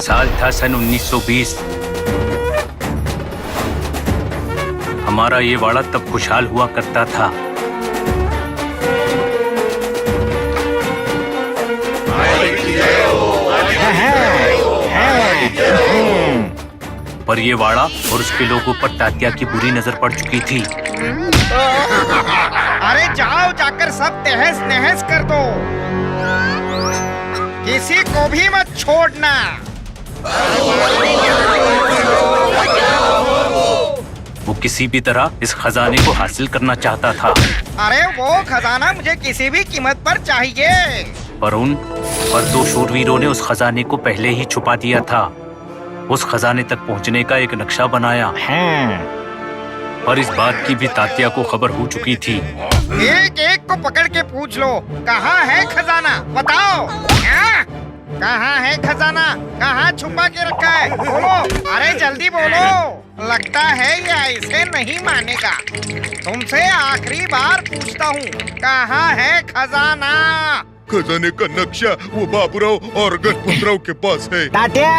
साल था सन 1920। हमारा ये वाड़ा तब खुशहाल हुआ करता था। पर ये वाड़ा और उसके लोगों पर तात्या की बुरी नजर पड़ चुकी थी। अरे जाओ, जाकर सब तहस नहस कर दो, किसी को भी मत छोड़ना। वो किसी भी तरह इस खजाने को हासिल करना चाहता था। अरे वो खजाना मुझे किसी भी कीमत पर चाहिए। पर दो शूरवीरों ने उस खजाने को पहले ही छुपा दिया था। उस खजाने तक पहुंचने का एक नक्शा बनाया। पर इस बात की भी तात्या को खबर हो चुकी थी। एक एक को पकड़ के पूछ लो, कहाँ है खजाना, बताओ। कहाँ है खजाना, कहाँ छुपा के रखा है, बोलो। अरे जल्दी बोलो। लगता है ये ऐसे नहीं मानेगा। तुमसे आखिरी बार पूछता हूँ, कहाँ है खजाना? खजाने का नक्शा वो बाबूराव और गणपतराव के पास है। तात्या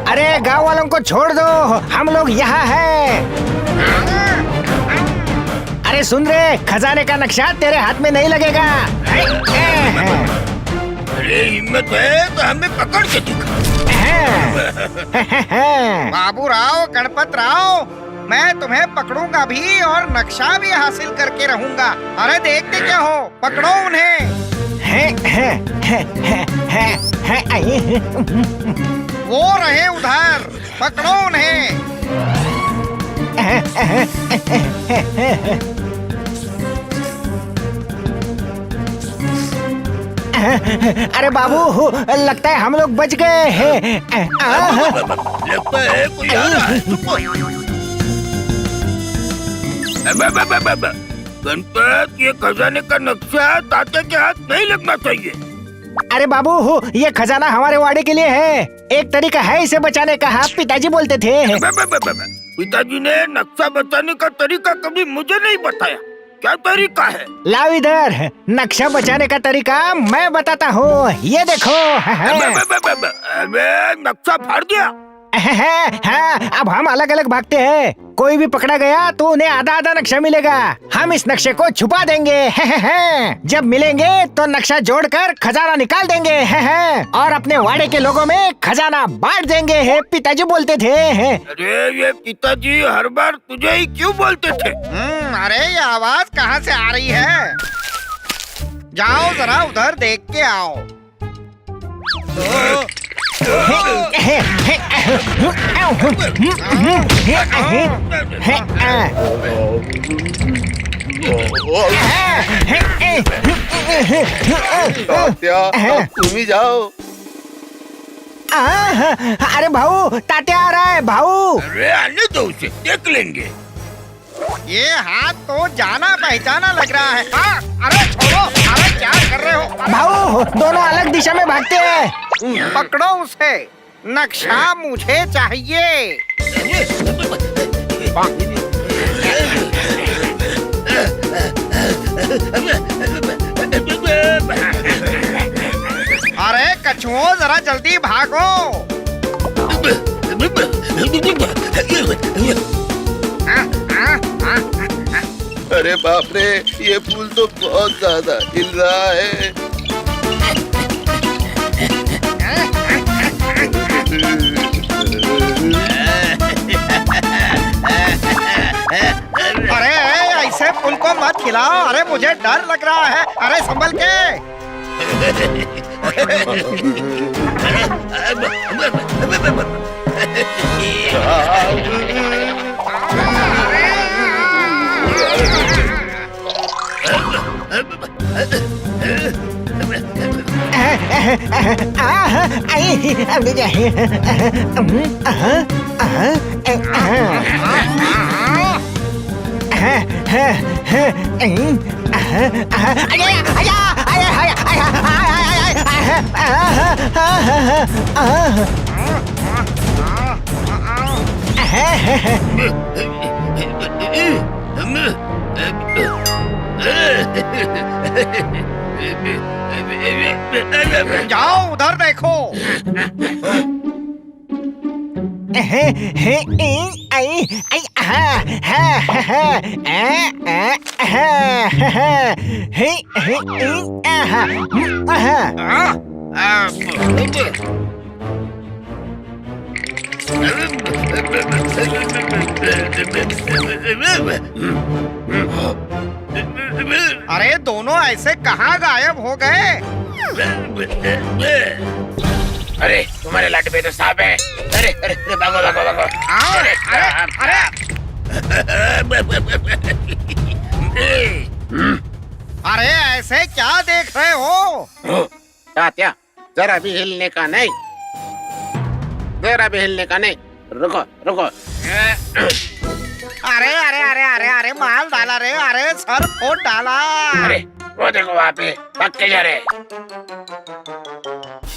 अरे गांव वालों को छोड़ दो, हम लोग यहाँ हैं। अरे सुन रे, खजाने का नक्शा तेरे हाथ में नहीं लगेगा। अरे हिम्मत है तो हमें पकड़ के दिखा। बाबूराव, गणपत राव, मैं तुम्हें पकड़ूंगा भी और नक्शा भी हासिल करके रहूंगा। अरे देखते क्या हो, पकड़ो उन्हें। वो रहे उधर, पकड़ो उन्हें। अरे बाबू, लगता है हम लोग बच गए हैं। लगता है कोई आ रहा है। गणपत, ये खजाने का नक्शा तात्या के हाथ नहीं लगना चाहिए। अरे बाबू, ये खजाना हमारे वाड़े के लिए है। एक तरीका है इसे बचाने का, पिताजी बोलते थे। पिताजी ने नक्शा बचाने का तरीका कभी मुझे नहीं बताया। क्या तरीका है? लाओ इधर, नक्शा बचाने का तरीका मैं बताता हूँ। ये देखो। अबे नक्शा फाड़ दिया। हाँ, अब हम अलग अलग भागते हैं। कोई भी पकड़ा गया तो उन्हें आधा आधा नक्शा मिलेगा। हम इस नक्शे को छुपा देंगे। जब मिलेंगे तो नक्शा जोड़कर खजाना निकाल देंगे। और अपने वाड़े के लोगों में खजाना बांट देंगे। पिताजी बोलते थे। अरे ये पिताजी हर बार तुझे ही क्यों बोलते थे? अरे ये आवाज कहाँ से आ रही है? जाओ जरा उधर देख के आओ। तात्या, तुम ही जाओ। अरे भाऊ, तात्या आ रहा है भाऊ। अरे आने दो उसे, देख लेंगे। ये हाथ तो जाना पहचाना लग रहा है। अरे छोड़ो, अरे क्या कर रहे हो? भाऊ, दोनों अलग दिशा में भागते हैं। पकड़ो उसे, नक्शा मुझे चाहिए। अरे कछुओं, जरा जल्दी भागो। अरे बाप रे, ये फूल तो बहुत ज्यादा हिल रहा है। अरे ऐसे फूल को मत खिलाओ। अरे मुझे डर लग रहा है। अरे संभल के। जाओ उधर देखो। अरे दोनों ऐसे कहाँ गायब हो गए? अरे तुम्हारे लाट पे तो सांप है। अरे अरे अरे, भागो भागो भागो। अरे अरे अरे ऐसे क्या देख रहे हो? तात्या जरा भी हिलने का नहीं, जरा भी हिलने का नहीं। रुको रुको। अरे अरे अरे अरे अरे माल डाला रे, अरे सर फोड़ डाला। अरे वो देखो वहाँ पे भाग के जा रहे।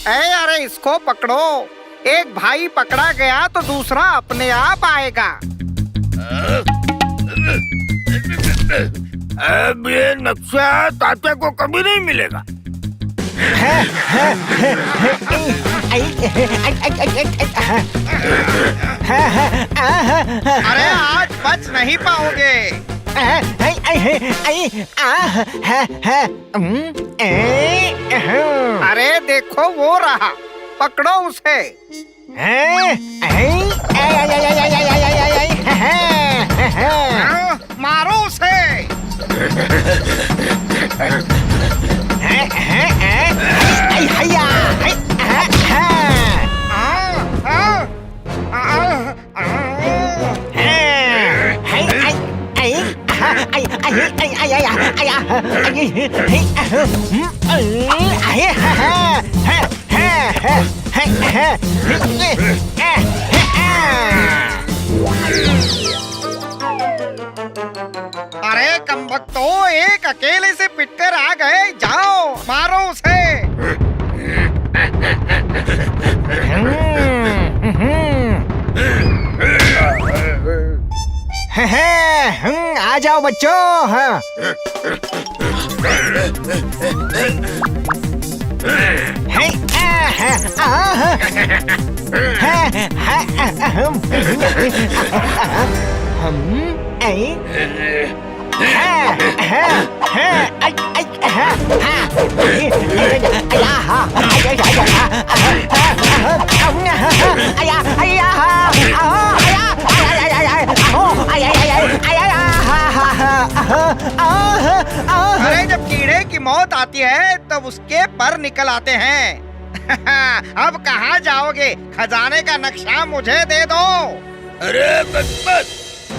अरे इसको पकड़ो, एक भाई पकड़ा गया तो दूसरा अपने आप आएगा। अब ये नक्शा तात्या को कभी नहीं मिलेगा। अरे आज बच नहीं पाओगे। अरे देखो वो रहा, पकड़ो उसे। मारो उसे। अरे कमबख्तो, एक अकेले से पिटकर आ गए। जाओ मारो उसे। आ जाओ बच्चों। हाँ। अरे जब कीड़े की मौत आती है तब उसके पर निकल आते हैं। अब कहाँ जाओगे? खजाने का नक्शा मुझे दे दो। अरे बस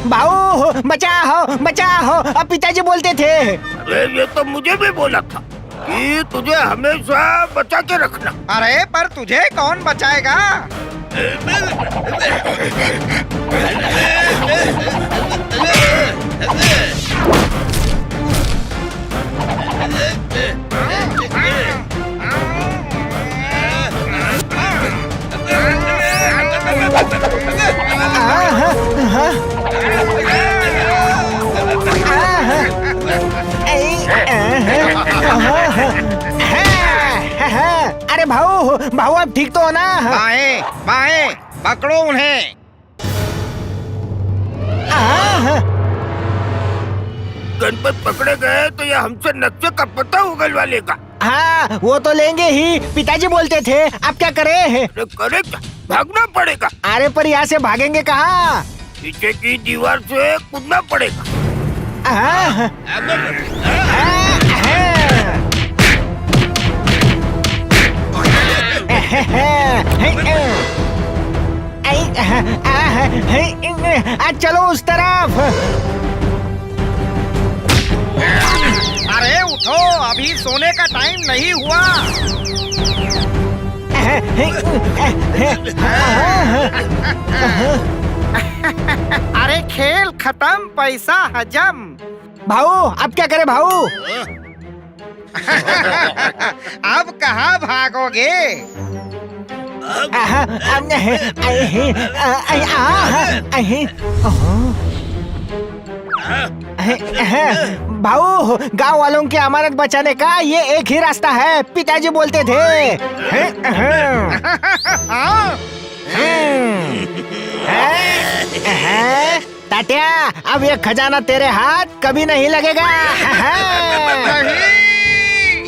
भाऊ बचाओ बचाओ, अब पिताजी बोलते थे। अरे ये तो मुझे भी बोला था कि तुझे हमेशा बचा के रखना। अरे पर तुझे कौन बचाएगा? अरे भाऊ भाऊ अब ठीक तो हो ना? बाएं बाएं पकड़ो उन्हें। गणपत पकड़े गए तो ये हमसे नक्शे का पता उगलवा लेगा। हाँ वो तो लेंगे ही, पिताजी बोलते थे। अब क्या करें? अरे करे क्या, भागना पड़ेगा। अरे पर यहाँ से भागेंगे कहाँ? पीछे की दीवार से कूदना पड़ेगा। चलो उस तरफ। अरे उठो, अभी सोने का टाइम नहीं हुआ। अरे खेल खत्म, पैसा हजम। भाऊ अब क्या करे भाऊ? अब कहाँ भागोगे? भाऊ, गांव वालों की अमानत बचाने का ये एक ही रास्ता है, पिताजी बोलते थे। तात्या, अब ये खजाना तेरे हाथ कभी नहीं लगेगा। नहीं,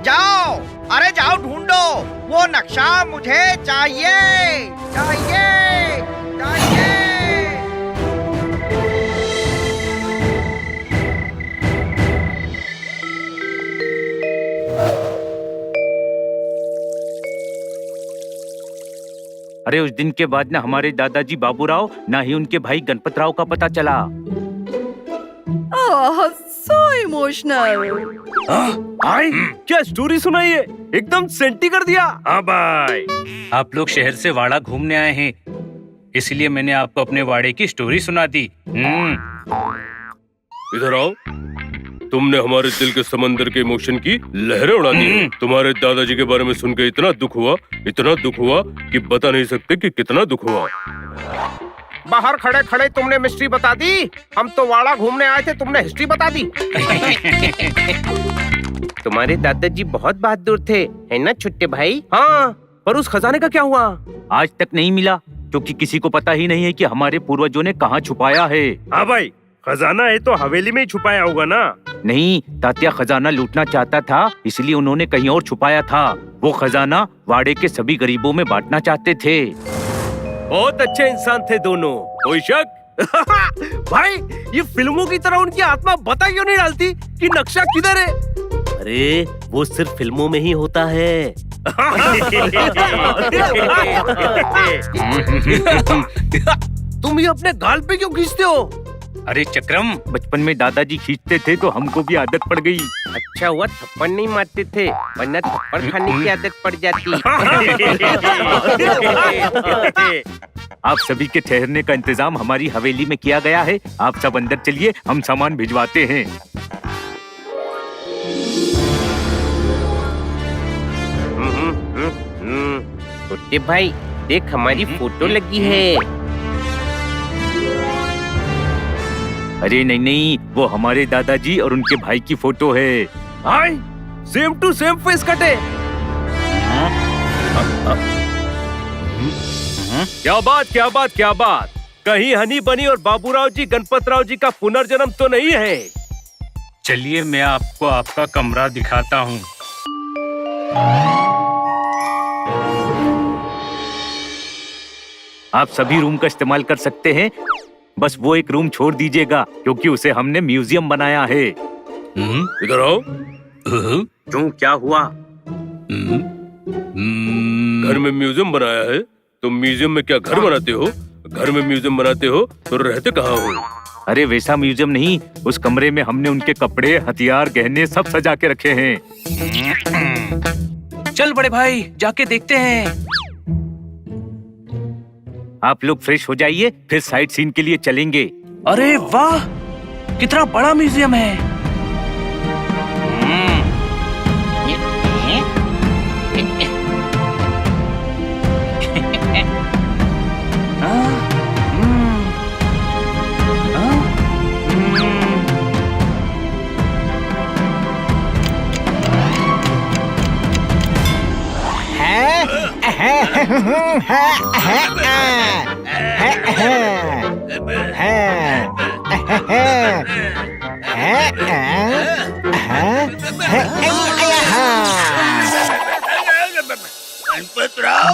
जाओ, अरे जाओ ढूंढो, वो नक्शा मुझे चाहिए, चाहिए, चाहिए। अरे उस दिन के बाद ना हमारे दादाजी बाबूराव ना ही उनके भाई गणपत राव का पता चला। So emotional. भाई क्या स्टोरी सुनाई है, एकदम सेंटी कर दिया। हाँ भाई, आप लोग शहर से वाड़ा घूमने आए हैं, इसलिए मैंने आपको अपने वाड़े की स्टोरी सुना दी। इधर आओ, तुमने हमारे दिल के समंदर के इमोशन की लहरें उड़ा दी। तुम्हारे दादाजी के बारे में सुन के इतना दुख हुआ कि बता नहीं सकते कि कितना दुख हुआ। बाहर खड़े खड़े तुमने मिस्ट्री बता दी। हम तो वाड़ा घूमने आए थे, तुमने हिस्ट्री बता दी। तुम्हारे दादाजी बहुत बहादुर थे, है ना छोटे भाई? हाँ, पर उस खजाने का क्या हुआ? आज तक नहीं मिला, क्योंकि किसी को पता ही नहीं है कि हमारे पूर्वजों ने कहाँ छुपाया है। हाँ भाई, खजाना है तो हवेली में ही छुपाया होगा ना। नहीं, तात्या खजाना लूटना चाहता था, इसलिए उन्होंने कहीं और छुपाया था। वो खजाना वाड़े के सभी गरीबों में बांटना चाहते थे। बहुत अच्छे इंसान थे दोनों, कोई शक? भाई, ये फिल्मों की तरह उनकी आत्मा बता क्यों नहीं डालती कि नक्शा किधर है? अरे वो सिर्फ फिल्मों में ही होता है। तुम ये अपने गाल पे क्यों खींचते हो? अरे चक्रम, बचपन में दादाजी खींचते थे तो हमको भी आदत पड़ गई। अच्छा हुआ थप्पड़ नहीं मारते थे, वरना थप्पड़ खाने की आदत पड़ जाती। आप सभी के ठहरने का इंतजाम हमारी हवेली में किया गया है। आप सब अंदर चलिए, हम सामान भिजवाते हैं। छोटे भाई, देख हमारी फोटो लगी है। अरे नहीं नहीं, वो हमारे दादाजी और उनके भाई की फोटो है। भाई, सेम टू सेम फेस कटे। क्या बात, क्या बात, क्या बात। कहीं हनी बनी और बाबूराव जी, गणपत राव जी का पुनर्जन्म तो नहीं है? चलिए मैं आपको आपका कमरा दिखाता हूँ। आप सभी रूम का इस्तेमाल कर सकते हैं, बस वो एक रूम छोड़ दीजिएगा, क्योंकि उसे हमने म्यूजियम बनाया है। इधर आओ। क्यों, क्या हुआ? घर में म्यूजियम बनाया है, तुम म्यूजियम में क्या घर बनाते हो? घर में म्यूजियम बनाते हो तो रहते कहाँ हो? अरे वैसा म्यूजियम नहीं, उस कमरे में हमने उनके कपड़े, हथियार, गहने सब सजा के रखे हैं। चल बड़े भाई, जाके देखते हैं। आप लोग फ्रेश हो जाइए, फिर साइट सीन के लिए चलेंगे। अरे वाह, कितना बड़ा म्यूजियम है।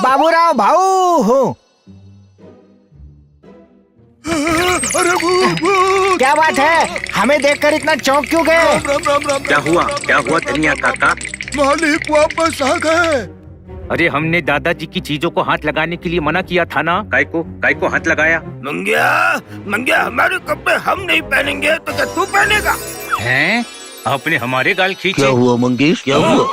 बाबूराव भाऊ हूँ। क्या बात है, हमें देखकर इतना चौंक क्यों गए? क्या हुआ धनिया काका? मालिक वापस आ गए। अरे हमने दादाजी की चीजों को हाथ लगाने के लिए मना किया था ना। काय को हाथ लगाया? मंगिया हमारे कपड़े हम नहीं पहनेंगे तो क्या तू पहनेगा? हैं? आपने हमारे गाल खींचे? क्या हुआ मंगेश, क्या हुआ?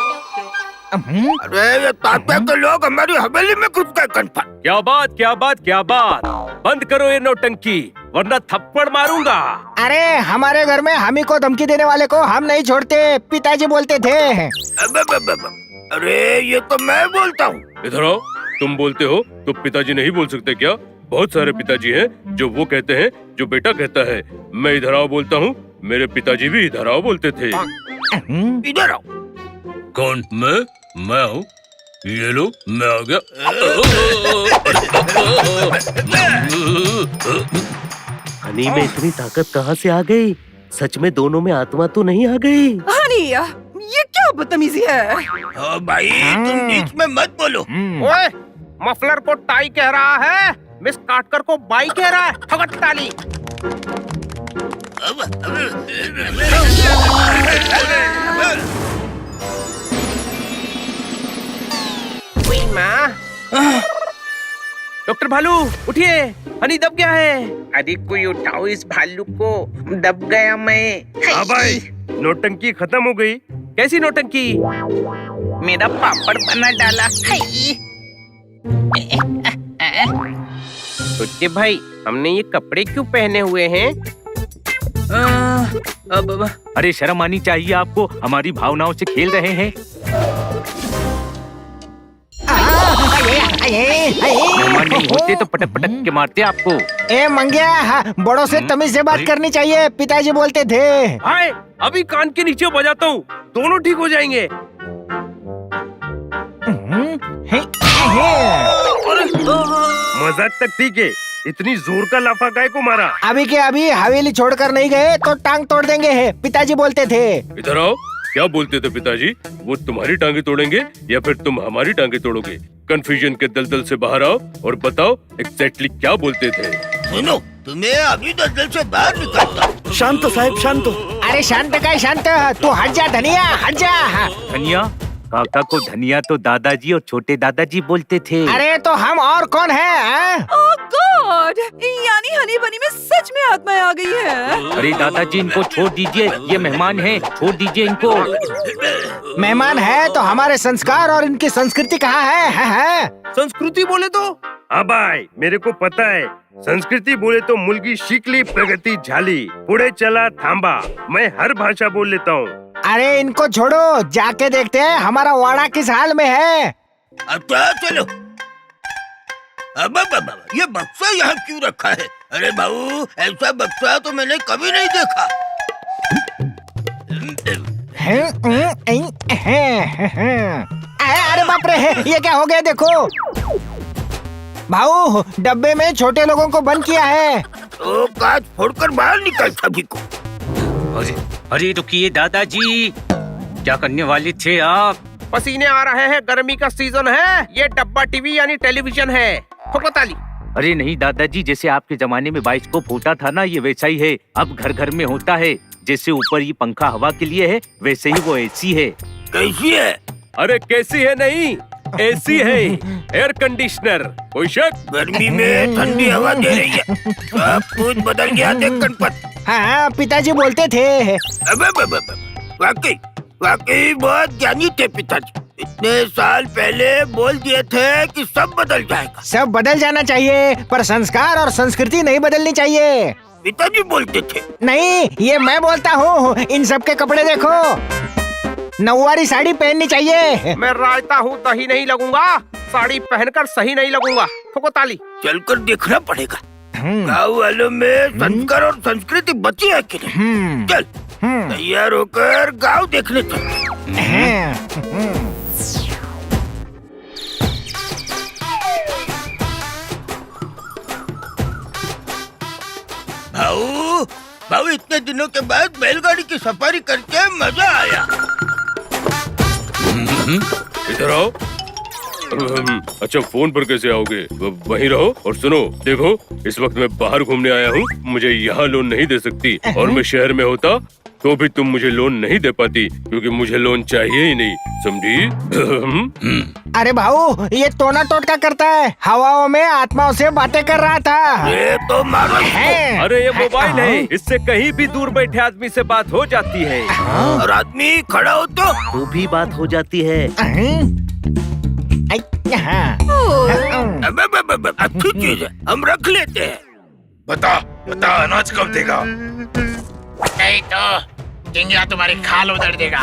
अरे ये तात्या के लोग हमारी हवेली में घुस गए कन्फर्म। क्या बात, क्या बात, क्या बात। बंद करो ये नौटंकी, वरना थप्पड़ मारूंगा। अरे हमारे घर में हम ही को धमकी देने वाले को हम नहीं छोड़ते, पिताजी बोलते थे। अरे ये तो मैं बोलता हूँ। इधर आओ, तुम बोलते हो तो पिताजी नहीं बोल सकते क्या? बहुत सारे पिताजी हैं जो वो कहते हैं जो बेटा कहता है। मैं इधर आओ बोलता हूँ, मेरे पिताजी भी इधर आओ बोलते थे। इधर आओ। कौन? मैं हूँ। ये लो, मैं आ गया। हनी में इतनी ताकत कहाँ से आ गई? सच में दोनों में आत्मा तो नहीं आ गई? हनी, ये क्या बदतमीजी है? ओ भाई, तुम बीच में मत बोलो। ओए, मफलर को टाई कह रहा है, मिस काटकर को बाई कह रहा है। ठगत ताली। डॉक्टर भालू उठिए, हनी दब गया है। अरे कोई उठाओ इस भालू को, दब गया मैं। हाँ भाई, नौटंकी खत्म हो गई। कैसी नौटंकी? मेरा पापड़ बना डाला। छोटे भाई, हमने ये कपड़े क्यों पहने हुए हैं? अब अरे शर्म आनी चाहिए आपको, हमारी भावनाओं से खेल रहे हैं। मेहमान नहीं होते तो पटक पटक के मारते आपको। ए मंगिया, हाँ, बड़ों से तमीज से बात करनी चाहिए, पिताजी बोलते थे। हाय, अभी कान के नीचे बजाता हूँ, दोनों ठीक हो जाएंगे। मजाक तक ठीक है, इतनी जोर का लाफा गाय को मारा? अभी के अभी हवेली छोड़कर नहीं गए तो टांग तोड़ देंगे है, पिताजी बोलते थे। इधर आओ। क्या बोलते थे पिताजी? वो तुम्हारी टांगे तोड़ेंगे या फिर तुम हमारी टांगे तोड़ोगे? कंफ्यूजन के दलदल से बाहर आओ और बताओ एग्जैक्टली क्या बोलते थे। सुनो, तुम्हें अभी दलदल से बाहर निकालता। शांत साहब, शांत। अरे शांत का शांत, तू हट जा धनिया, हट जा। धनिया? काका को धनिया तो दादाजी और छोटे दादाजी बोलते थे। अरे तो हम और कौन है? ओह गॉड, यानी हनी बनी में सच में आत्माएं आ गई है। अरे दादाजी, इनको छोड़ दीजिए, ये मेहमान हैं, छोड़ दीजिए इनको। मेहमान है तो हमारे संस्कार और इनकी संस्कृति कहाँ है? संस्कृति बोले तो? हाँ भाई, मेरे को पता है। संस्कृति बोले तो मुलगी शिकली, प्रगति झाली, पुढे चला थांबा। मैं हर भाषा बोल लेता हूँ। अरे इनको छोड़ो, जाके देखते हैं हमारा वाड़ा किस हाल में है। अच्छा चलो। अब ये बक्सा यहाँ क्यों रखा है? अरे बाबू, ऐसा बक्सा तो मैंने कभी नहीं देखा। अरे बाप रे, ये क्या हो गया? देखो भाऊ, डब्बे में छोटे लोगों को बंद किया है। तो कांच फोड़कर बाहर निकल सभी को। अरे रुकिए दादाजी, क्या करने वाले थे आप? पसीने आ रहे हैं, गर्मी का सीजन है। ये डब्बा टीवी यानी टेलीविजन है। ठोको ताली। अरे नहीं दादाजी, जैसे आपके जमाने में बाइस्कोप होता था ना, ये वैसा ही है। अब घर घर में होता है। जैसे ऊपर ये पंखा हवा के लिए है, वैसे ही वो एसी है। कैसी है? अरे कैसी है नहीं, एसी है, एयर कंडीशनर। कोई शक? गर्मी में ठंडी हवा दे रही है। सब कुछ बदल गया देख गणपत। हाँ, पिताजी बोलते थे। वाकई बहुत ज्ञानी थे पिताजी। इतने साल पहले बोल दिए थे कि सब बदल जाएगा। सब बदल जाना चाहिए, पर संस्कार और संस्कृति नहीं बदलनी चाहिए। पिताजी बोलते थे। नहीं, ये मैं बोलता हूँ। इन सब के कपड़े देखो, नौवारी साड़ी पहननी चाहिए। मैं रायता हूँ, दही नहीं लगूंगा। साड़ी पहनकर सही नहीं लगूंगा। ठोको ताली। चलकर देखना पड़ेगा गाँव वालों में संस्कार और संस्कृति बची है कि नहीं। चल तैयार होकर गाँव देखने चल। भाऊ, इतने दिनों के बाद बैलगाड़ी की सफारी करके मजा आया। इधर आओ। अच्छा, फोन पर कैसे आओगे? वहीं रहो और सुनो। देखो, इस वक्त मैं बाहर घूमने आया हूँ। मुझे यहाँ लोन नहीं दे सकती, और मैं शहर में होता तो भी तुम मुझे लोन नहीं दे पाती, क्योंकि मुझे लोन चाहिए ही नहीं, समझी? अरे भाऊ, ये टोना टोटका करता है। हवाओं में आत्माओं से बातें कर रहा था। ये तो मारो है। अरे ये मोबाइल है, इससे कहीं भी दूर बैठे आदमी से बात हो जाती है। और आदमी खड़ा हो तो भी बात हो जाती है। अच्छी चीज है, हम रख लेते हैं। बता बता, अनाज कब देगा? नहीं तो टिंगिया तुम्हारी खाल उधर देगा।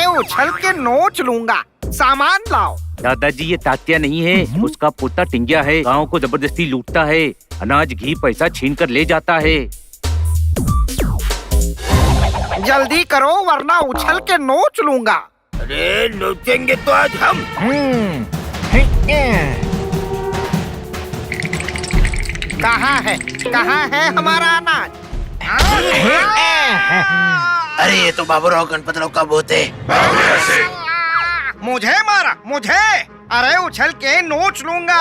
अरे उछल के नोच लूंगा। सामान लाओ। दादाजी ये तात्या नहीं है, उसका पोता टिंगिया है। गांव को जबरदस्ती लूटता है, अनाज घी पैसा छीन कर ले जाता है। जल्दी करो वरना उछल के नोच लूंगा। अरे नोचेंगे तो आज हम। कहाँ है हमारा अनाज? अरे ये तो बाबूराव गणपतराव का भूत है। मुझे मारा मुझे। अरे उछल के नोच लूंगा।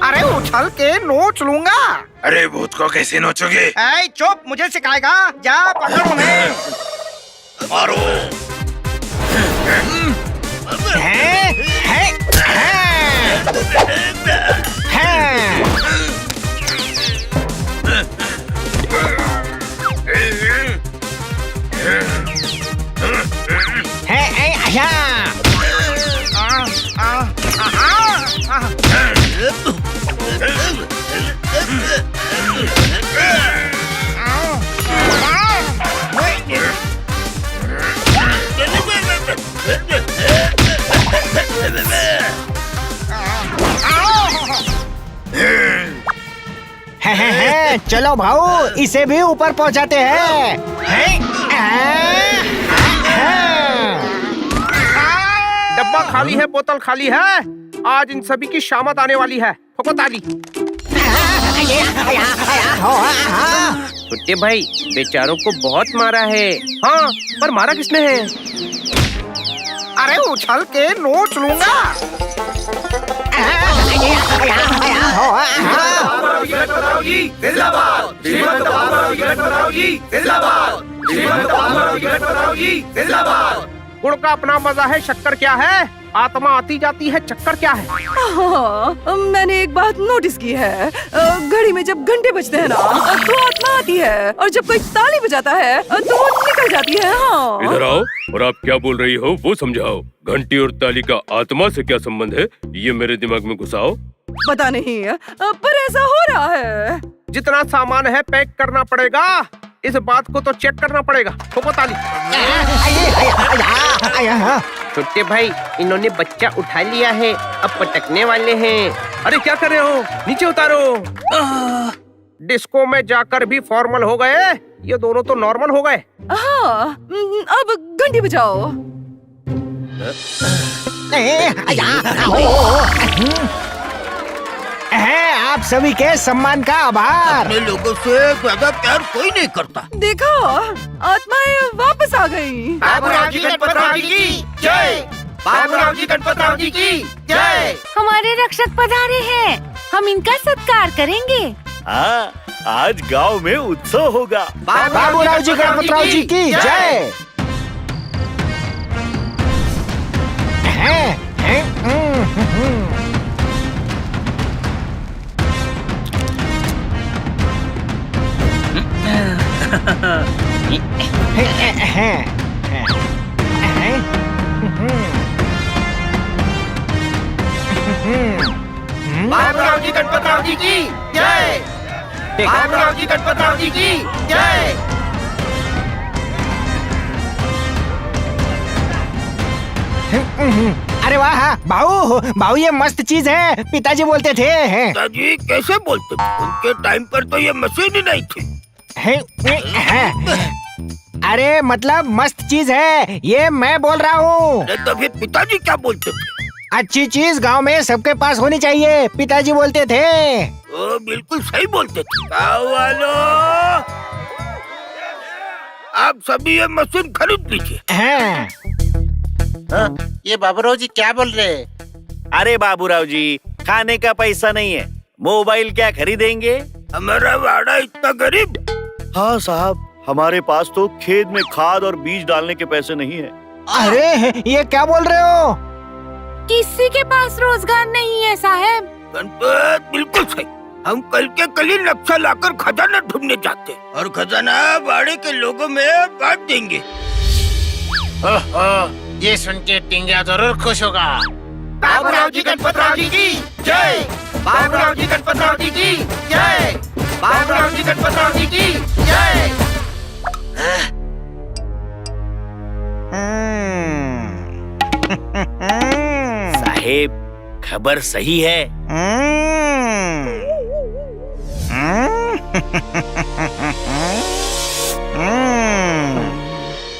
अरे उछल के नोच लूंगा। अरे भूत को कैसे नोचोगे? ऐ चुप, मुझे सिखाएगा? जा पकड़ उन्हें। मारो। चलो भाऊ, इसे भी ऊपर पहुंचाते हैं। डब्बा खाली है, बोतल खाली है। आज इन सभी की शामत आने वाली है। ठोको ताली। कुत्ते भाई, बेचारों को बहुत मारा है। हाँ, पर मारा किसने है? अरे उछल के नोच लूंगा। गुड़ का अपना मजा है, शक्कर क्या है? आत्मा आती जाती है, चक्कर क्या है? हाँ, मैंने एक बात नोटिस की है। घड़ी में जब घंटे बजते हैं ना, तो आत्मा आती है, और जब कोई ताली बजाता है तो वो निकल जाती है। हाँ। इधर आओ और आप क्या बोल रही हो वो समझाओ। घंटी और ताली का आत्मा से क्या संबंध है, ये मेरे दिमाग में घुसाओ। पता नहीं, पर ऐसा हो रहा है। जितना सामान है पैक करना पड़ेगा। इस बात को तो चेक करना पड़ेगा। ठोको ताली। छोटे भाई, इन्होंने बच्चा उठा लिया है, अब पटकने वाले हैं। अरे क्या कर रहे हो? नीचे उतारो। डिस्को में जाकर भी फॉर्मल हो गए, ये दोनों तो नॉर्मल हो गए। हाँ, अब घंटी बजाओ। आप सभी के सम्मान का आभार। अपने लोगों से ज्यादा प्यार कोई नहीं करता। देखो, आत्माएं वापस आ गई। बाबूराव जी गणपतराव जी की जय। बाबूराव जी गणपतराव जी की जय। हमारे रक्षक पधारे हैं, हम इनका सत्कार करेंगे। हाँ, आज गांव में उत्सव होगा। बाबूराव जी गणपतराव जी की जय। बाबूराव जी गणपतराव जी की जय। बाबूराव जी गणपतराव जी की जय। अरे वाह भाऊ, भाऊ ये मस्त चीज है, पिताजी बोलते थे। पिताजी कैसे बोलते? उनके टाइम पर तो ये मशीन ही नहीं थी। अरे मतलब मस्त चीज है, ये मैं बोल रहा हूँ। अरे तो फिर पिताजी क्या बोलते थे? अच्छी चीज गांव में सबके पास होनी चाहिए, पिताजी बोलते थे। ओ, बिल्कुल सही बोलते थे। गाँव वालों, आप सभी ये मशीन खरीद लीजिए। हाँ। ये बाबूराव जी क्या बोल रहे हैं? अरे बाबूराव जी, खाने का पैसा नहीं है, मोबाइल क्या खरीदेंगे? हमारा वाड़ा इतना गरीब। हाँ साहब, हमारे पास तो खेत में खाद और बीज डालने के पैसे नहीं है। अरे ये क्या बोल रहे हो? किसी के पास रोजगार नहीं है साहब। गणपत बिल्कुल सही। हम कल के कल ही नक्शा लाकर खजाना ढूंढने जाते और खजाना वाड़े के लोगों में बांट देंगे। ये सुन के टिंगा जरूर खुश होगा। बाबूराव जी गणपतराव जी की जय। बाबूराव जी गणपतराव जी की जय। बाबूराव जी गणपतराव जी की जय। साहेब, खबर सही है।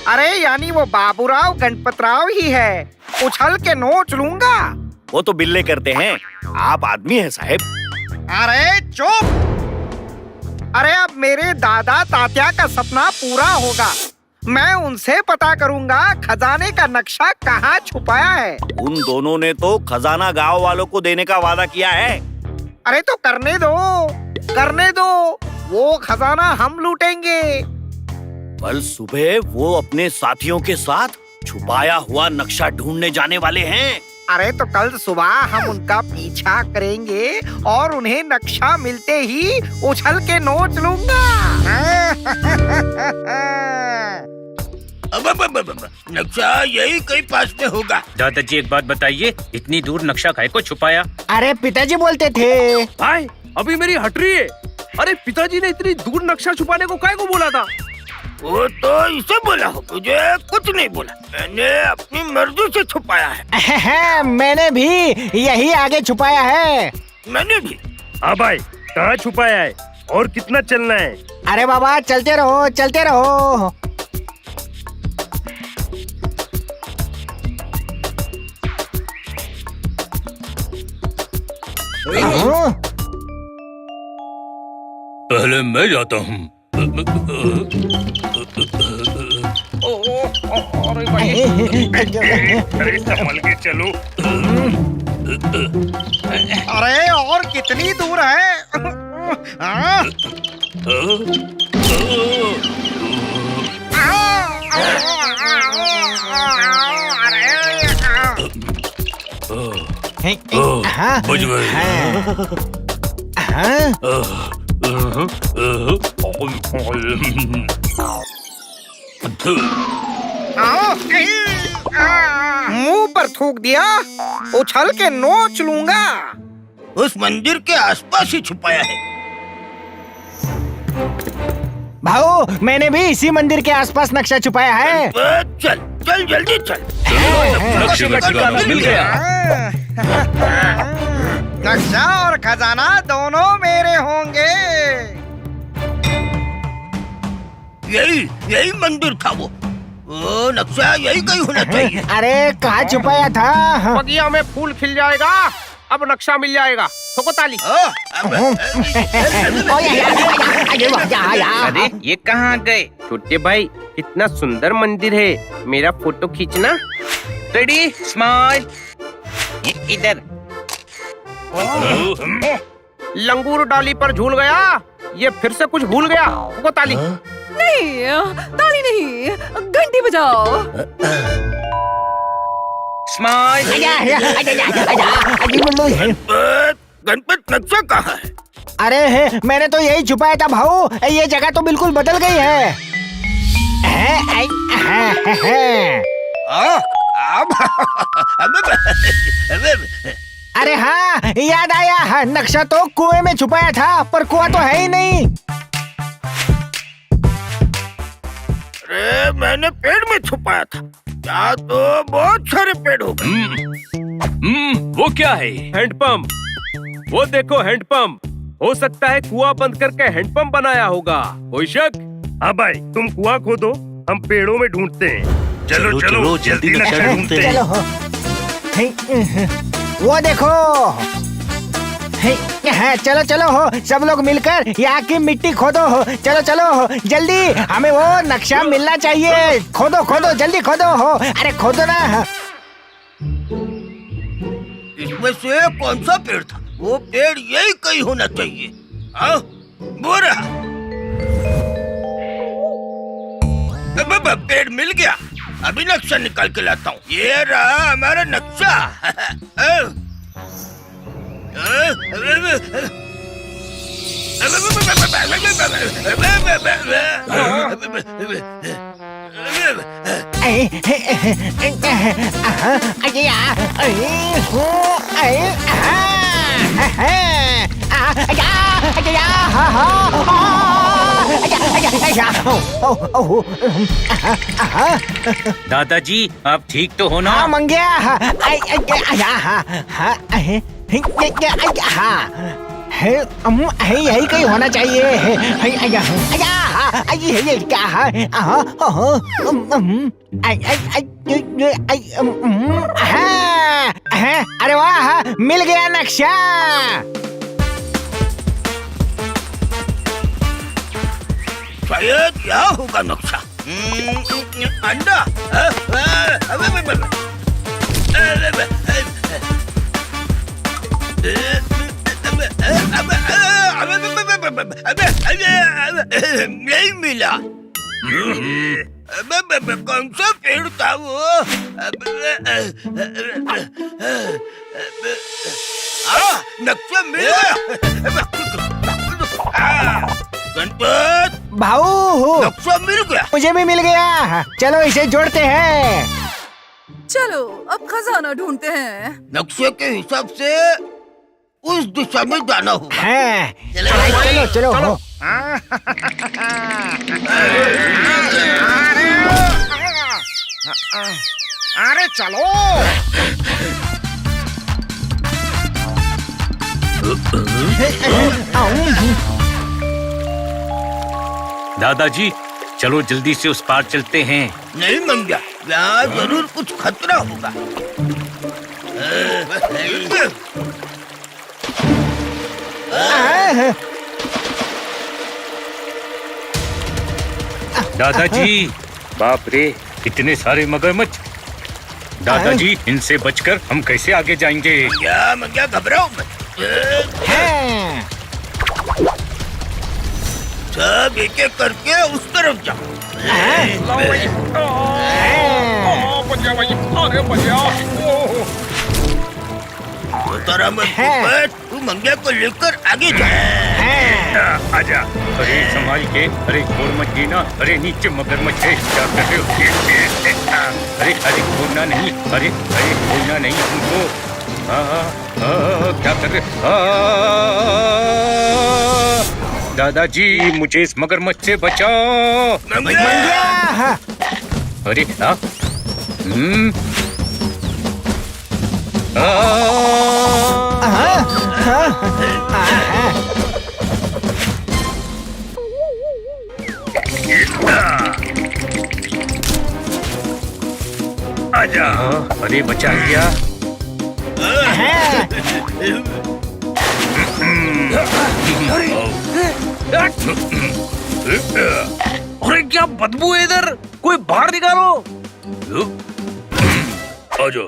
अरे यानी वो बाबूराव गणपतराव ही है। उछल के नोच लूंगा। वो तो बिल्ले करते हैं, आप आदमी हैं साहेब। अरे चुप। अरे अब मेरे दादा तात्या का सपना पूरा होगा। मैं उनसे पता करूंगा खजाने का नक्शा कहाँ छुपाया है। उन दोनों ने तो खजाना गांव वालों को देने का वादा किया है। अरे तो करने दो, करने दो। वो खजाना हम लूटेंगे। कल सुबह वो अपने साथियों के साथ छुपाया हुआ नक्शा ढूंढने जाने वाले हैं। अरे तो कल सुबह हम उनका पीछा करेंगे और उन्हें नक्शा मिलते ही उछल के नोच लूंगा। अब नक्शा यही कहीं पास में होगा। दादाजी एक बात बताइए, इतनी दूर नक्शा काहे को छुपाया? अरे पिताजी बोलते थे। भाई अभी मेरी हट रही है। अरे पिताजी ने इतनी दूर नक्शा छुपाने को काहे को बोला था? वो तो इसे बोला हो, मुझे कुछ नहीं बोला। मैंने अपनी मर्जी से छुपाया है। मैंने भी यही आगे छुपाया है। मैंने भी। हाँ भाई, कहाँ छुपाया है और कितना चलना है? अरे बाबा चलते रहो, चलते रहो। पहले मैं जाता हूँ। अरे संभल के चलो। अरे और कितनी दूर है? हाँ? बुझ गए। मुंह पर थूक दिया, उछल के नोच लूंगा। उस मंदिर के आसपास ही छुपाया है। भाऊ मैंने भी इसी मंदिर के आसपास नक्शा छुपाया है। चल चल जल्दी चल। नक्शे का ठिकाना मिल गया। नक्शा और खजाना दोनों मेरे होंगे। यही मंदिर था वो नक्शा यही कहीं होना चाहिए। अरे कहाँ छुपाया था? बगिया में फूल खिल जाएगा, अब नक्शा मिल जाएगा। ठोको ताली। अरे ये कहाँ गए? छोटे भाई कितना सुंदर मंदिर है, मेरा फोटो खींचना। Ready smile. इधर लंगूर डाली पर झूल गया, ये फिर से कुछ भूल गया। ठोको ताली। नहीं, ताली नहीं, घंटी बजाओ। स्माइल। गणपत नक्शा कहाँ है? अरे मैंने तो यही छुपाया था भाऊ, ये जगह तो बिल्कुल बदल गई है। अरे हाँ याद आया, नक्शा तो कुएं में छुपाया था, पर कुआं तो है ही नहीं। अरे मैंने पेड़ में छुपाया था, यहाँ तो बहुत सारे पेड़ हो गए। वो क्या है? हैंडपंप। वो देखो हैंडपंप। हो सकता है कुआं बंद करके हैंडपंप बनाया होगा। कोई शक? हाँ भाई तुम कुआं खोदो, हम पेड़ों में ढूंढते हैं। चलो चलो जल्दी नक्शा ढूंढते हैं। चलो वो देखो। चलो चलो हो, सब लोग मिलकर यहाँ की मिट्टी खोदो हो। चलो चलो हो, जल्दी, हमें वो नक्शा मिलना चाहिए। खोदो खोदो जल्दी खोदो हो। अरे खोदो ना। इसमें से कौन सा पेड़ था? वो पेड़ यही कहीं होना चाहिए। हाँ वो रहा। पेड़ मिल गया, अभी नक्शा निकाल के लाता हूँ। ये रहा हमारा नक्शा। दादाजी आप ठीक तो हो ना? हाँ मंगिया यही कहीं होना चाहिए। अरे वाह, मिल गया नक्शा। शायद यहाँ होगा नक्शा। अंडा। नहीं मिला। कौन सा पेड़ था वो? नक्शा मिल गया। गणपत भाऊ नक्शा मिल गया। मुझे भी मिल गया। चलो इसे जोड़ते हैं। चलो अब खजाना ढूंढते हैं। नक्शे के हिसाब से उस दिशा में जाना होगा। चलो चलो हो। अरे चलो। दादाजी चलो जल्दी से उस पार चलते हैं। नहीं मंग्या, यहाँ जरूर कुछ खतरा होगा। दादाजी बाप रे, इतने सारे मगरमच्छ। दादाजी इनसे बचकर हम कैसे आगे जाएंगे? क्या मंग्या, घबराओ मत। सब एक एक करके उस तरफ जाओ। तू मंग्या को लेकर आगे जा। आजा। अरे संभाल के। अरे छोड़ मत जीना। अरे नीचे मगरमच्छ है, क्या कर रहे हो? अरे अरे छोड़ना नहीं। अरे अरे छोड़ना नहीं हमको। क्या कर रहे? दादाजी मुझे इस मगरमच्छ से बचाओ। अरे आजा। अरे बचा लिया। अरे क्या बदबू है इधर, कोई बाहर निकालो। आजा।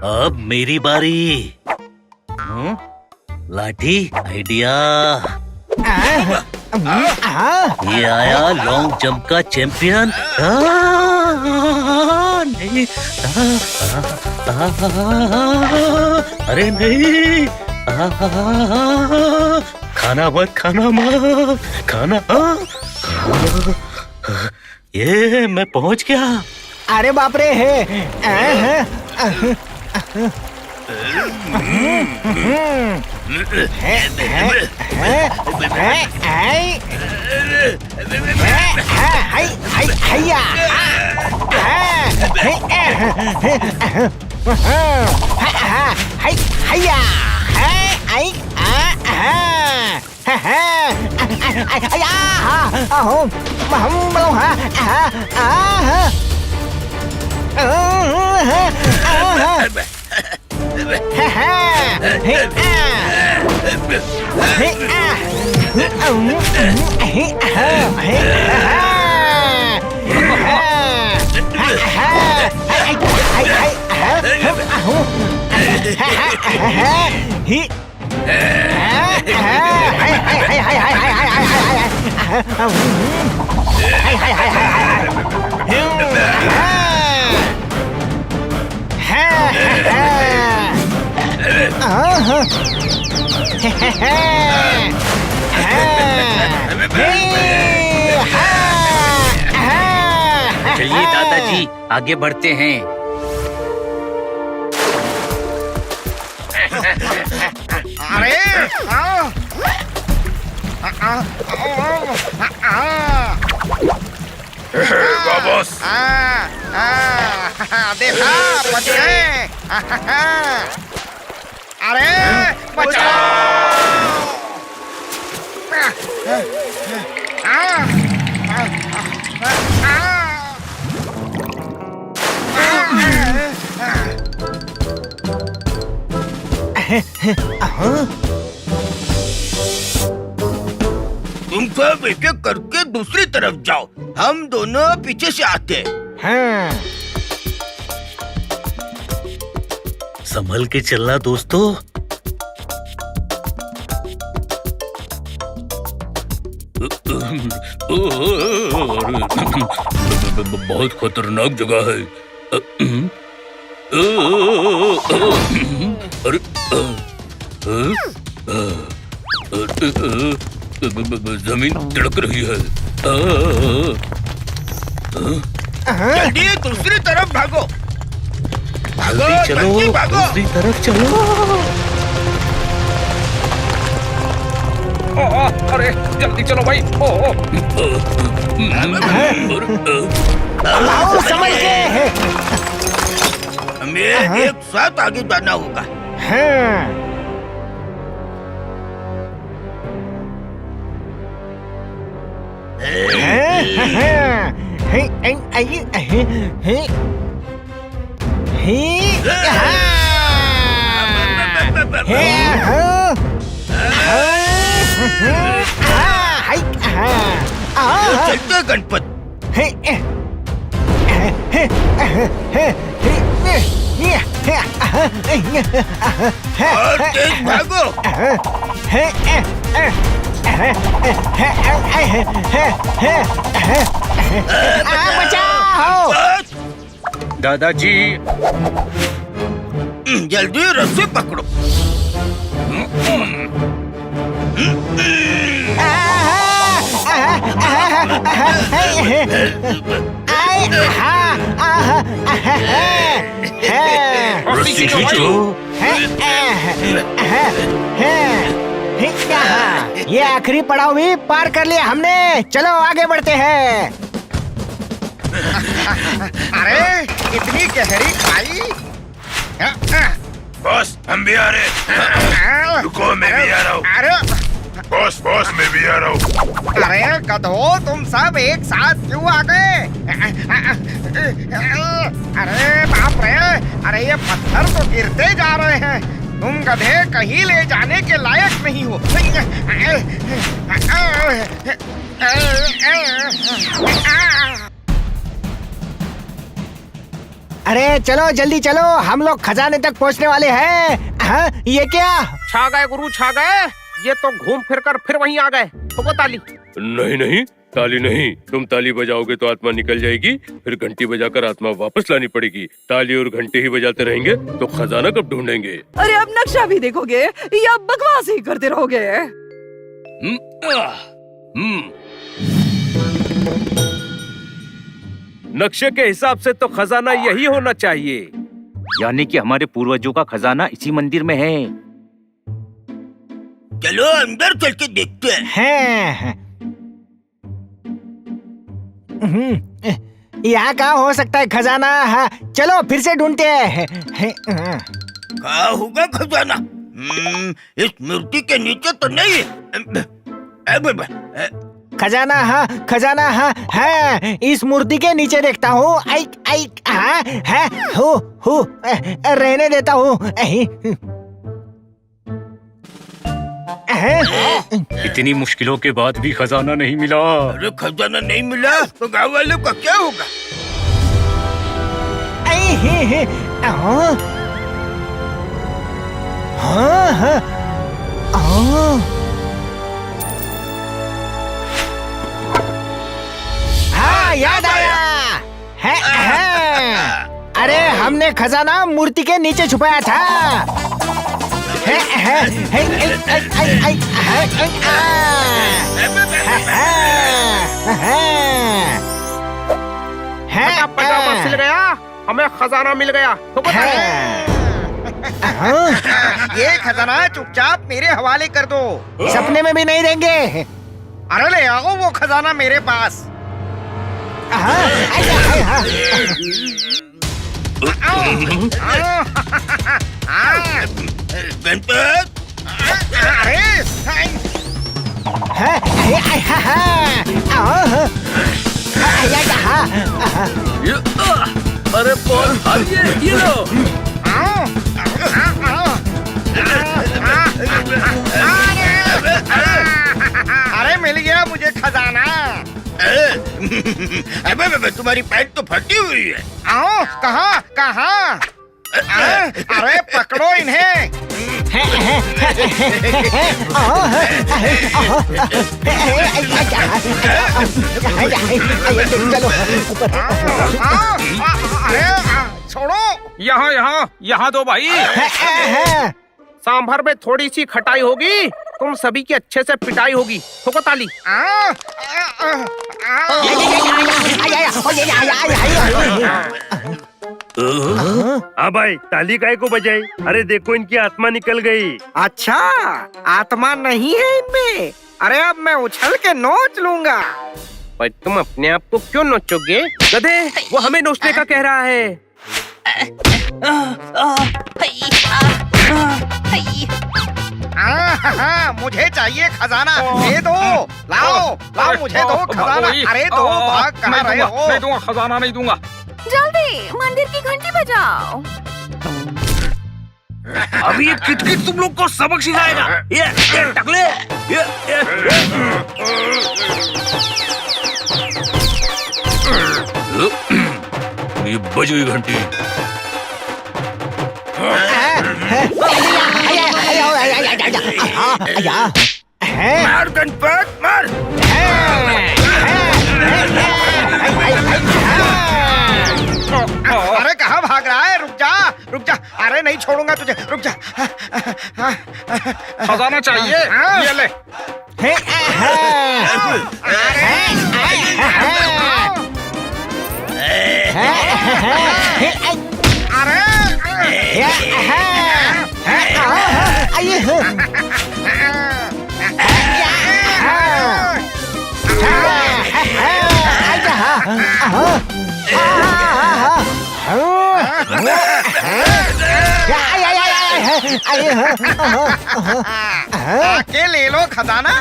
अब मेरी बारी। लाठी आइडिया। ये आया लॉन्ग जंप का चैंपियन। नहीं। अरे नहीं। खाना मत, खाना मत, खाना। ये मैं पहुंच गया। अरे बाप रे है। चलिए दादाजी आगे बढ़ते हैं। अरे वापस। देखा बच गए। अरे बचाओ। तुम सब एक एक करके दूसरी तरफ जाओ, हम दोनों पीछे से आते हैं। हाँ। संभल के चलना दोस्तों। बहुत खतरनाक जगह है। अरे जमीन धड़क रही है। जल्दी दूसरी तरफ भागो। भागो, जल्दी चलो, जल्दी भागो। दूसरी तरफ चलो। अरे जल्दी चलो भाई। आओ समझ के। हमें एक साथ आगे जाना होगा। हाँ। चलते गणपत। और तेज भागो। बचाओ। दादाजी जल्दी रस्सी पकड़ो। रस्सी खींचो। ये आखिरी पड़ाव भी पार कर लिया हमने। चलो आगे बढ़ते हैं। अरे इतनी गहरी खाई। बॉस हम भी आ रहे। रुको मैं भी आ रहा हूँ। अरे बॉस मैं भी आ रहा हूँ। अरे गधो तुम सब एक साथ क्यों आ गए? अरे बाप रे, अरे ये पत्थर तो गिरते जा रहे हैं। तुम गधे कहीं ले जाने के लायक नहीं हो। अरे चलो जल्दी चलो, हम लोग खजाने तक पहुंचने वाले हैं। हाँ, ये क्या? छा गए गुरु, छा गए। ये तो घूम फिर कर फिर वहीं आ गए। ठोको ताली। नहीं ताली नहीं। तुम ताली बजाओगे तो आत्मा निकल जाएगी, फिर घंटी बजाकर आत्मा वापस लानी पड़ेगी। ताली और घंटी ही बजाते रहेंगे तो खजाना कब ढूंढेंगे? अरे अब नक्शा भी देखोगे या बकवास ही करते रहोगे? नक्शे के हिसाब से तो खजाना यही होना चाहिए। यानी कि हमारे पूर्वजों का खजाना इसी मंदिर में है। चलो अंदर चल के देखते हैं। यहाँ कहाँ हो सकता है खजाना? हाँ, चलो फिर से ढूंढते हैं। कहाँ होगा खजाना? इस मूर्ति के नीचे तो नहीं है। खजाना हाँ, खजाना हाँ, हाँ इस मूर्ति के नीचे देखता हूँ। हाँ, हाँ, हो रहने देता हूँ। इतनी मुश्किलों के बाद भी खजाना नहीं मिला। अरे खजाना नहीं मिला तो गाँव वालों का क्या होगा? हाँ याद आया। अरे हमने खजाना मूर्ति के नीचे छुपाया था। मिल गया, हमें खजाना मिल गया। तो बता। ये खजाना चुपचाप मेरे हवाले कर दो। सपने में भी नहीं देंगे। अरे ले आओ वो खजाना मेरे पास। गणपत अरे अरे बॉल ये लो। अरे मिल गया मुझे खजाना। अबे तुम्हारी पैंट तो फटी हुई है। आओ कहाँ कहाँ? अरे पकड़ो इन्हें। अरे छोड़ो। यहाँ यहाँ यहाँ दो भाई। सांभर में थोड़ी सी खटाई होगी, तुम सभी की अच्छे से पिटाई होगी। ठोको ताली। हाँ भाई, ताली काहे को बजाई? अरे देखो इनकी आत्मा निकल गई। अच्छा आत्मा नहीं है इनमें। अरे अब मैं उछल के नोच लूंगा। पर तुम अपने आप को क्यों नोचोगे? गधे, वो हमें नोचने का कह रहा है। मुझे चाहिए खजाना। दे दो। लाओ लाओ मुझे दो खजाना। अरे दो, भाग कहाँ रहे हो? नहीं दूंगा, खजाना नहीं दूंगा। जल्दी मंदिर की घंटी बजाओ। अभी ये किटकिट तुम लोग को सबक सिखाएगा। ये टकले, ये बज गई घंटी। मार गणपत मार। अरे कहाँ भाग रहा है? रुक जा रुक जा। अरे नहीं छोड़ूंगा तुझे, रुक जा। खजाना चाहिए, ये ले। आके ले लो खजाना।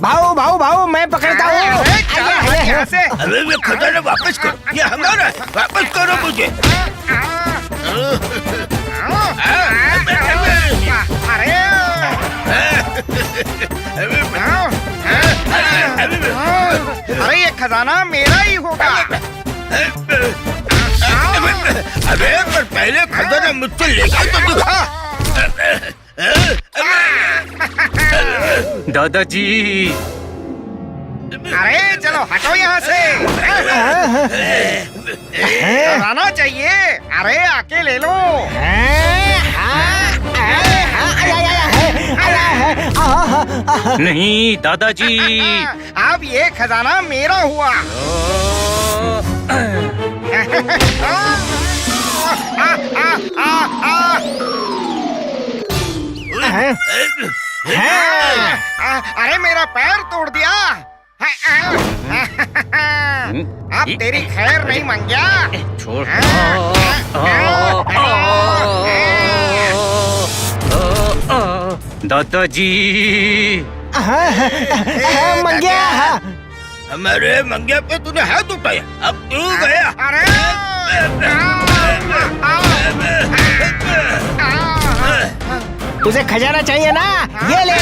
भाऊ भाऊ भाऊ मैं पकड़ता हूँ। यहाँ से। अरे ये खजाना वापस करो, ये हमारा है। वापस करो मुझे। अरे ये खजाना मेरा ही होगा। अरे पर पहले खजाना मुझसे लेकर तो दिखा। दादाजी। अरे चलो हटो यहाँ से। खजाना चाहिए? अरे आके ले लो। नहीं दादाजी। अब ये खजाना मेरा हुआ। अरे मेरा पैर तोड़ दिया। अब तेरी खैर नहीं मंग्या। छोड़। दादाजी। मंग्या। हमारे मंग्या पे तूने हाथ उठाया, अब तू गया। अरे तुझे खजाना चाहिए ना? ये ले।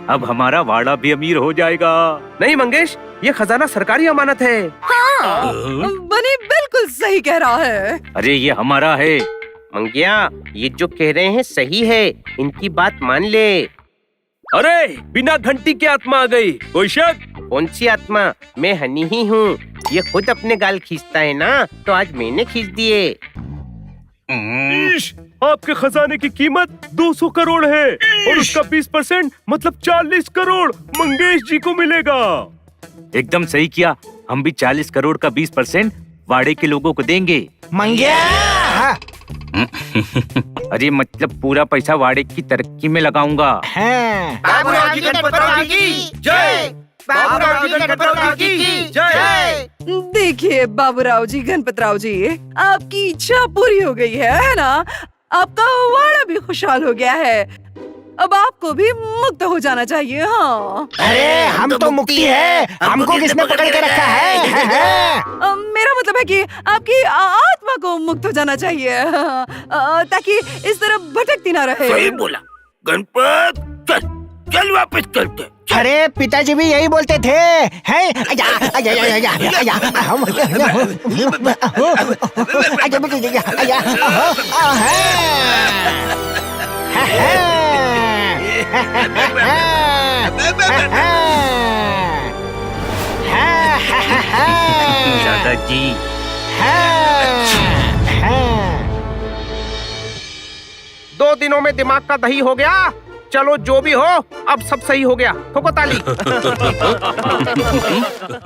अब हमारा वाड़ा भी अमीर हो जाएगा। नहीं मंगेश, ये खजाना सरकारी अमानत है। हाँ, बनी बिल्कुल सही कह रहा है। अरे ये हमारा है। मंगिया, ये जो कह रहे हैं सही है, इनकी बात मान ले। अरे बिना घंटी की आत्मा आ गई, कोई शक? कौन सी आत्मा? मैं हनी ही हूँ। ये खुद अपने गाल खींचता है ना, तो आज मैंने खींच दिए। आपके खजाने की कीमत 200 करोड़ है और उसका 20% मतलब 40 करोड़ मंगेश जी को मिलेगा। एकदम सही किया। हम भी 40 करोड़ का 20% वाड़े के लोगों को देंगे। मंगिया। अरे मतलब पूरा पैसा वाड़े की तरक्की में लगाऊंगा। हाँ। बाबूराव जी गणपतराव जी की जय। बाबूराव जी गणपतराव जी की जय। देखिए बाबूराव जी गणपतराव जी, आपकी इच्छा पूरी हो गई है ना? आपका वाड़ा भी खुशहाल हो गया है। अब आपको भी मुक्त हो जाना चाहिए। हाँ। अरे हम तो मुक्ति है, हमको किसने पकड़ के रखा है? मेरा मतलब है कि आपकी आत्मा को मुक्त हो जाना चाहिए, ताकि इस तरह भटकती ना रहे। सही बोला गणपत। चल चल वापस चलते। अरे पिताजी भी यही बोलते थे। हैं? दादाजी। दो दिनों में दिमाग का दही हो गया। चलो जो भी हो, अब सब सही हो गया। ठोको ताली।